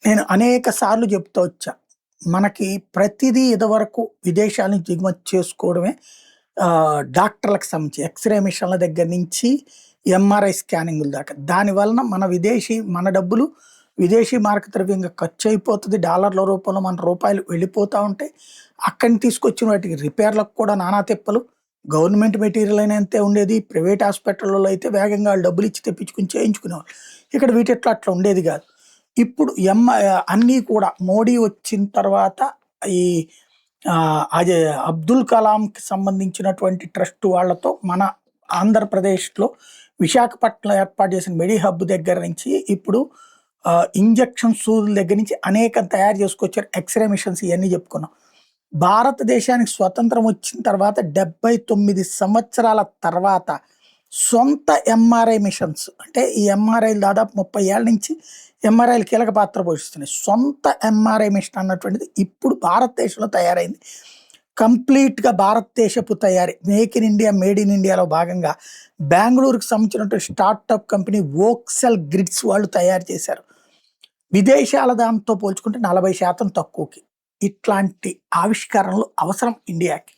నేను అనేక సార్లు చెప్తూ వచ్చా. మనకి ప్రతిదీ ఇదివరకు విదేశాల నుంచి దిగుమతి చేసుకోవడమే డాక్టర్లకు సంబంధించి ఎక్స్‌రే మిషన్‌ల దగ్గర నుంచి ఎంఆర్ఐ స్కానింగుల దాకా. దాని వలన మన డబ్బులు విదేశీ మార్క ద్రవ్యంగా ఖర్చయిపోతది. డాలర్ల రూపంలో మన రూపాయలు వెళ్ళిపోతా ఉంటాయి. అక్కడి నుంచి తీసుకొచ్చిన వాటికి రిపేర్‌లకు కూడా నానా తిప్పలు. గవర్నమెంట్ మెటీరియల్ అయినా అంతే ఉండేది. ప్రైవేట్ హాస్పిటల్‌లలో అయితే వేగంగా ఆళ్ళు డబ్బులిచ్చి తెప్పించుకొని చేయించుకునేవాళ్ళు. ఇక్కడ వీటిట్లో అట్లా ఉండేది గాదు. ఇప్పుడు అన్నీ కూడా మోడీ వచ్చిన తర్వాత ఈ అదే అబ్దుల్ కలాంకి సంబంధించినటువంటి ట్రస్ట్ వాళ్ళతో మన ఆంధ్రప్రదేశ్‌లో విశాఖపట్నంలో ఏర్పాటు చేసిన మెడి హబ్ దగ్గర నుంచి ఇప్పుడు ఇంజెక్షన్ సూదుల దగ్గర నుంచి అనేకం తయారు చేసుకొచ్చారు. ఎక్స్‌రే మిషన్స్ ఇయన్నీ చెప్పుకున్నాం. భారతదేశానికి స్వతంత్రం వచ్చిన తర్వాత 79 సంవత్సరాల తర్వాత సొంత ఎంఆర్ఐ మిషన్స్ అంటే ఈ ఎంఆర్ఐలు దాదాపు 30 ఏళ్ల నుంచి ఎంఆర్ఐలు కీలక పాత్ర పోషిస్తున్నాయి. సొంత ఎంఆర్ఐ మిషన్ అన్నటువంటిది ఇప్పుడు భారతదేశంలో తయారైంది. కంప్లీట్‌గా భారతదేశపు తయారీ. Make in India, made in ఇండియాలో భాగంగా బెంగుళూరుకి సంబంధించినటువంటి స్టార్టప్ కంపెనీ వోక్సెల్ గ్రిడ్స్ వాళ్ళు తయారు చేశారు. విదేశాల దాంతో పోల్చుకుంటే 40% తక్కువకి. ఇట్లాంటి ఆవిష్కరణలు అవసరం ఇండియాకి.